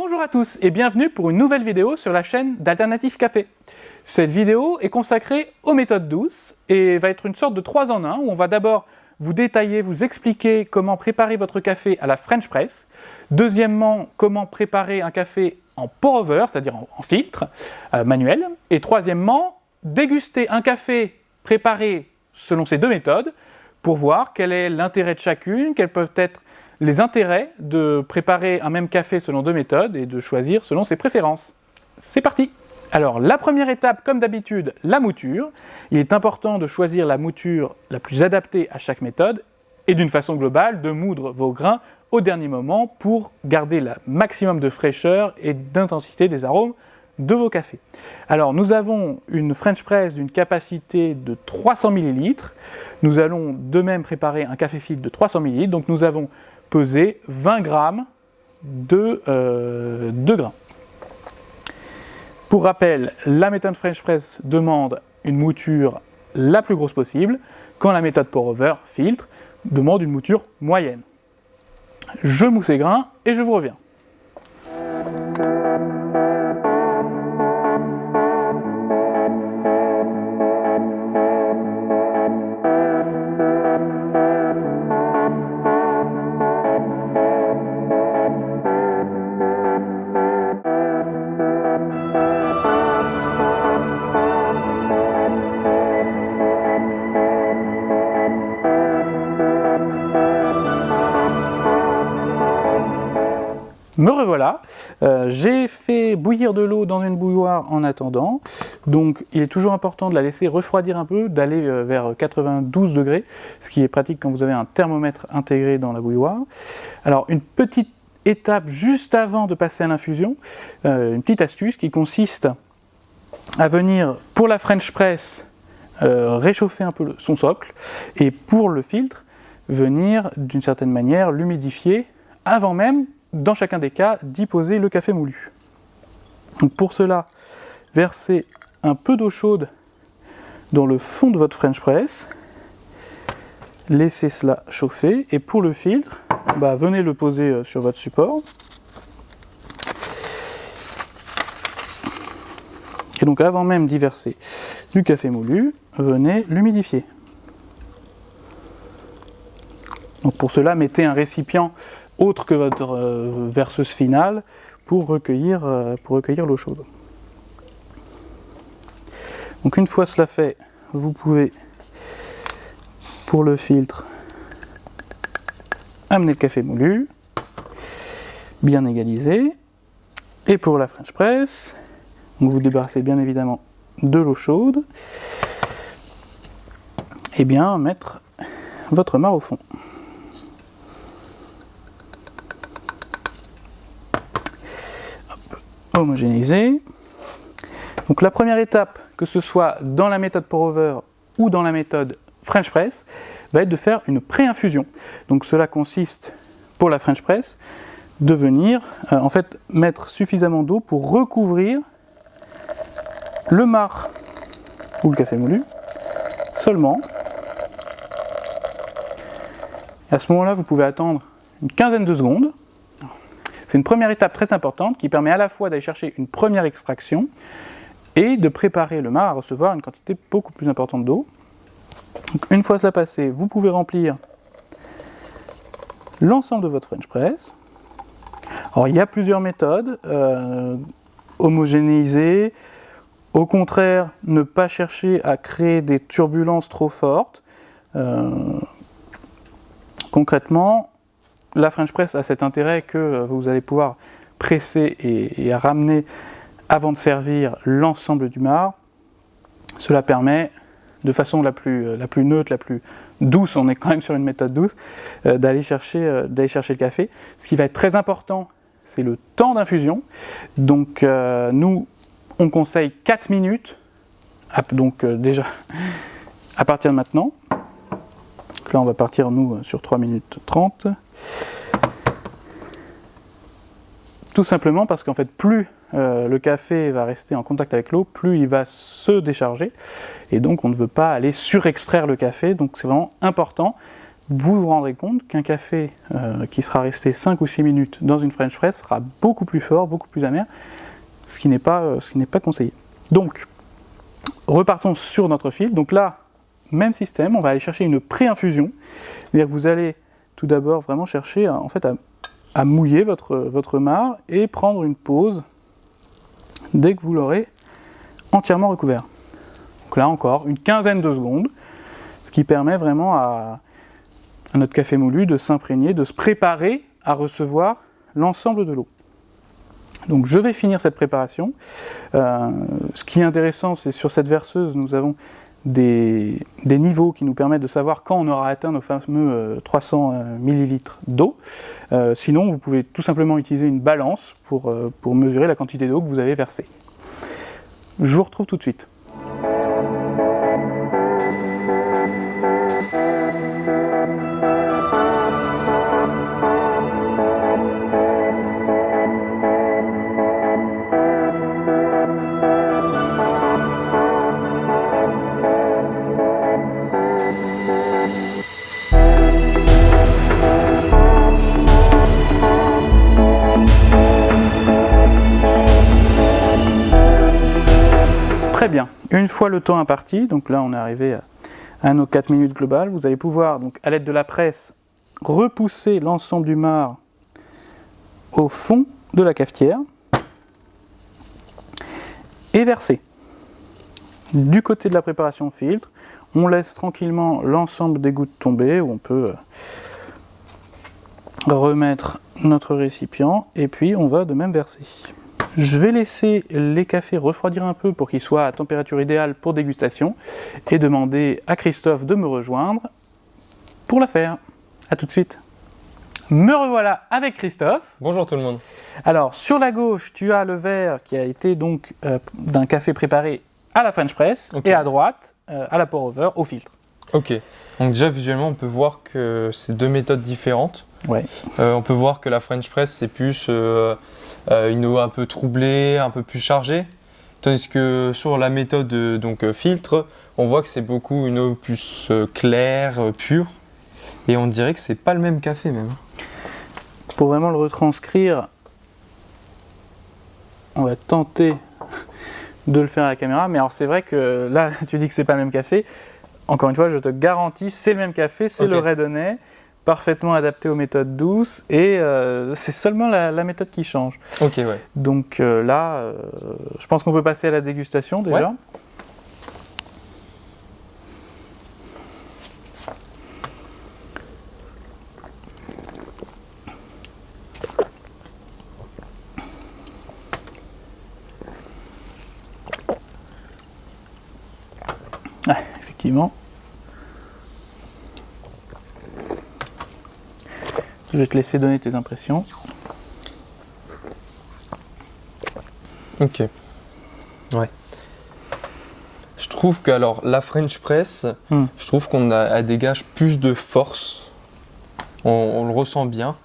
Bonjour à tous et bienvenue pour une nouvelle vidéo sur la chaîne d'Alternative Café. Cette vidéo est consacrée aux méthodes douces et va être une sorte de 3 en 1 où on va d'abord vous détailler, vous expliquer comment préparer votre café à la French Press. Deuxièmement, comment préparer un café en pour-over, c'est-à-dire en filtre manuel. Et troisièmement, déguster un café préparé selon ces deux méthodes pour voir quel est l'intérêt de chacune, quels peuvent être les intérêts de préparer un même café selon deux méthodes et de choisir selon ses préférences. C'est parti! Alors, la première étape, comme d'habitude, la mouture. Il est important de choisir la mouture la plus adaptée à chaque méthode et d'une façon globale, de moudre vos grains au dernier moment pour garder le maximum de fraîcheur et d'intensité des arômes de vos cafés. Alors, nous avons une French Press d'une capacité de 300 ml. Nous allons de même préparer un café filtre de 300 ml. Donc, nous avons pesé 20 g de grains. Pour rappel, la méthode French Press demande une mouture la plus grosse possible, quand la méthode pour-over, filtre, demande une mouture moyenne. Je mousse ces grains et je vous reviens. Me revoilà, j'ai fait bouillir de l'eau dans une bouilloire en attendant, donc il est toujours important de la laisser refroidir un peu, d'aller vers 92 degrés, ce qui est pratique quand vous avez un thermomètre intégré dans la bouilloire. Alors une petite étape juste avant de passer à l'infusion, une petite astuce qui consiste à venir pour la French Press réchauffer un peu son socle, et pour le filtre, venir d'une certaine manière l'humidifier avant même, dans chacun des cas, d'y poser le café moulu. Donc pour cela, versez un peu d'eau chaude dans le fond de votre French Press, laissez cela chauffer, et pour le filtre, venez le poser sur votre support. Et donc avant même d'y verser du café moulu, venez l'humidifier. Donc pour cela, mettez un récipient autre que votre verseuse finale pour recueillir l'eau chaude. Donc une fois cela fait, vous pouvez, pour le filtre, amener le café moulu, bien égalisé, et pour la French Press, donc vous débarrassez bien évidemment de l'eau chaude, et bien mettre votre marc au fond. Homogénéiser. Donc la première étape, que ce soit dans la méthode pour-over ou dans la méthode French Press, va être de faire une pré-infusion. Donc cela consiste, pour la French Press, de venir mettre suffisamment d'eau pour recouvrir le marc ou le café moulu seulement. Et à ce moment-là, vous pouvez attendre une quinzaine de secondes. C'est une première étape très importante qui permet à la fois d'aller chercher une première extraction et de préparer le marc à recevoir une quantité beaucoup plus importante d'eau. Une fois cela passé, vous pouvez remplir l'ensemble de votre French Press. Alors il y a plusieurs méthodes, homogénéiser, au contraire ne pas chercher à créer des turbulences trop fortes. Concrètement, la French Press a cet intérêt que vous allez pouvoir presser et ramener avant de servir l'ensemble du marc. Cela permet, de façon la plus neutre, la plus douce, on est quand même sur une méthode douce, d'aller chercher le café. Ce qui va être très important, c'est le temps d'infusion. Donc nous, on conseille 4 minutes, déjà à partir de maintenant. Donc là, on va partir, nous, sur 3 minutes 30. Tout simplement parce qu'en fait, plus le café va rester en contact avec l'eau, plus il va se décharger. Et donc, on ne veut pas aller surextraire le café. Donc, c'est vraiment important vous vous rendrez compte qu'un café qui sera resté 5 ou 6 minutes dans une French press sera beaucoup plus fort, beaucoup plus amer, ce qui n'est pas conseillé. Donc, repartons sur notre filtre. Donc là, même système, on va aller chercher une pré-infusion. C'est-à-dire que vous allez tout d'abord vraiment chercher à mouiller votre marc et prendre une pause dès que vous l'aurez entièrement recouvert. Donc là encore, une quinzaine de secondes, ce qui permet vraiment à notre café moulu de s'imprégner, de se préparer à recevoir l'ensemble de l'eau. Donc je vais finir cette préparation. Ce qui est intéressant, c'est sur cette verseuse, nous avons des niveaux qui nous permettent de savoir quand on aura atteint nos fameux 300 ml d'eau. Sinon, vous pouvez tout simplement utiliser une balance pour mesurer la quantité d'eau que vous avez versée. Je vous retrouve tout de suite. Très bien. Une fois le temps imparti, donc là on est arrivé à nos 4 minutes globales, vous allez pouvoir, donc, à l'aide de la presse, repousser l'ensemble du marc au fond de la cafetière et verser. Du côté de la préparation filtre, on laisse tranquillement l'ensemble des gouttes tomber, où on peut remettre notre récipient et puis on va de même verser. Je vais laisser les cafés refroidir un peu pour qu'ils soient à température idéale pour dégustation et demander à Christophe de me rejoindre pour la faire. A tout de suite. Me revoilà avec Christophe. Bonjour tout le monde. Alors sur la gauche, tu as le verre qui a été donc d'un café préparé à la French press, et à droite, à la pour-over, au filtre. Ok, donc déjà visuellement on peut voir que c'est deux méthodes différentes. Ouais. On peut voir que la French press c'est plus une eau un peu troublée, un peu plus chargée, tandis que sur la méthode filtre, on voit que c'est beaucoup une eau plus claire, pure, et on dirait que c'est pas le même café même. Pour vraiment le retranscrire, on va tenter de le faire à la caméra, mais alors c'est vrai que là tu dis que c'est pas le même café. Encore une fois, je te garantis, c'est le même café, c'est le Redonais, parfaitement adapté aux méthodes douces, et c'est seulement la méthode qui change. Ok, ouais. Donc là, je pense qu'on peut passer à la dégustation déjà. Ouais. Ah, effectivement. Je vais te laisser donner tes impressions. Ok. Ouais. Je trouve que alors la French press, je trouve qu'on elle dégage plus de force. On le ressent bien.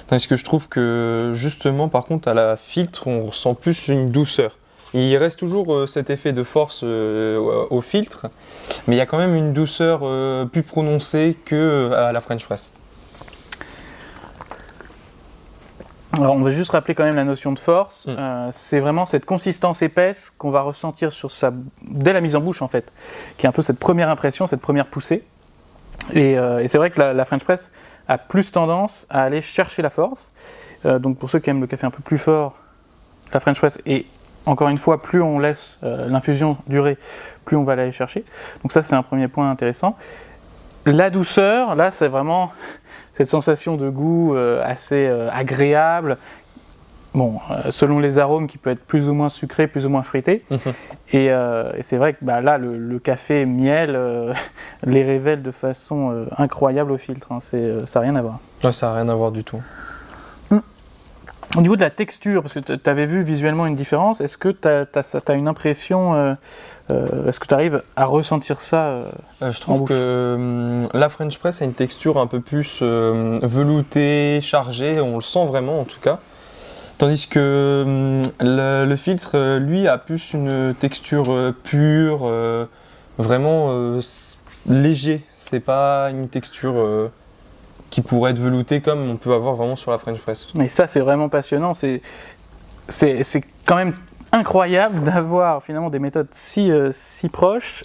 Parce que je trouve que justement, par contre, à la filtre, on ressent plus une douceur. Il reste toujours cet effet de force au filtre, mais il y a quand même une douceur plus prononcée qu'à la French press. Alors on va juste rappeler quand même la notion de force. C'est vraiment cette consistance épaisse qu'on va ressentir dès la mise en bouche en fait, qui est un peu cette première impression, cette première poussée. Et c'est vrai que la French press a plus tendance à aller chercher la force. Donc pour ceux qui aiment le café un peu plus fort, la French press est encore une fois, plus on laisse l'infusion durer, plus on va l'aller chercher. Donc ça, c'est un premier point intéressant. La douceur, là, c'est vraiment cette sensation de goût assez agréable. Bon, selon les arômes, qui peut être plus ou moins sucré, plus ou moins fruité. Et c'est vrai que là, le café miel les révèle de façon incroyable au filtre. Hein. Ça n'a rien à voir. Ouais, ça n'a rien à voir du tout. Au niveau de la texture, parce que tu avais vu visuellement une différence, est-ce que tu as une impression, est-ce que tu arrives à ressentir ça Je trouve que la French press a une texture un peu plus veloutée, chargée, on le sent vraiment en tout cas. Tandis que le filtre, lui, a plus une texture pure, vraiment léger. C'est pas une texture qui pourrait être velouté comme on peut avoir vraiment sur la French press. Et ça, c'est vraiment passionnant. C'est quand même incroyable d'avoir finalement des méthodes si proches,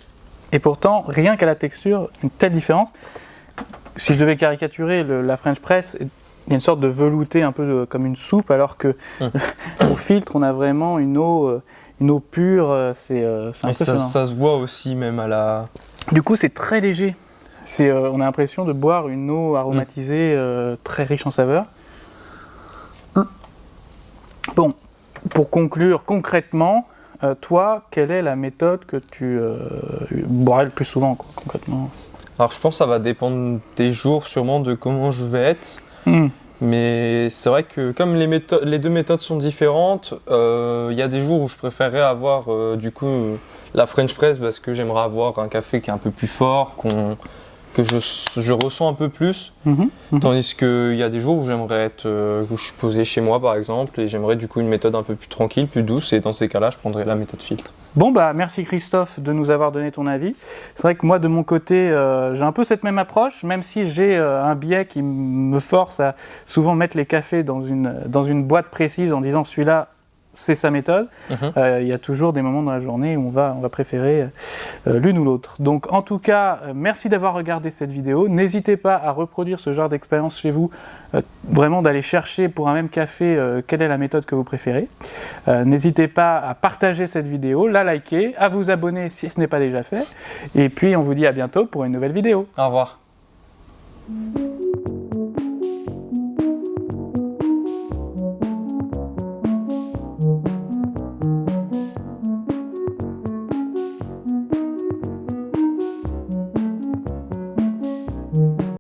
et pourtant, rien qu'à la texture, une telle différence. Si je devais caricaturer la French press, il y a une sorte de velouté un peu comme une soupe, alors que au filtre, on a vraiment une eau pure. C'est impressionnant. Ça se voit aussi même à la... Du coup, c'est très léger. On a l'impression de boire une eau aromatisée très riche en saveurs. Bon, pour conclure concrètement, toi, quelle est la méthode que tu boirais le plus souvent, quoi, concrètement? Alors je pense que ça va dépendre des jours, sûrement de comment je vais être. Mais c'est vrai que comme les deux méthodes sont différentes, il y a des jours où je préférerais avoir la French press parce que j'aimerais avoir un café qui est un peu plus fort, que je ressens un peu plus. Tandis qu'il y a des jours où j'aimerais où je suis posé chez moi par exemple, et j'aimerais du coup une méthode un peu plus tranquille, plus douce, et dans ces cas-là je prendrais la méthode filtre. Bon bah merci Christophe de nous avoir donné ton avis. C'est vrai que moi de mon côté j'ai un peu cette même approche, même si j'ai un biais qui me force à souvent mettre les cafés dans une boîte précise en disant celui-là c'est sa méthode. Il y a toujours des moments dans la journée où on va préférer l'une ou l'autre. Donc en tout cas, merci d'avoir regardé cette vidéo. N'hésitez pas à reproduire ce genre d'expérience chez vous, vraiment d'aller chercher pour un même café quelle est la méthode que vous préférez. N'hésitez pas à partager cette vidéo, la liker, à vous abonner si ce n'est pas déjà fait. Et puis on vous dit à bientôt pour une nouvelle vidéo. Au revoir.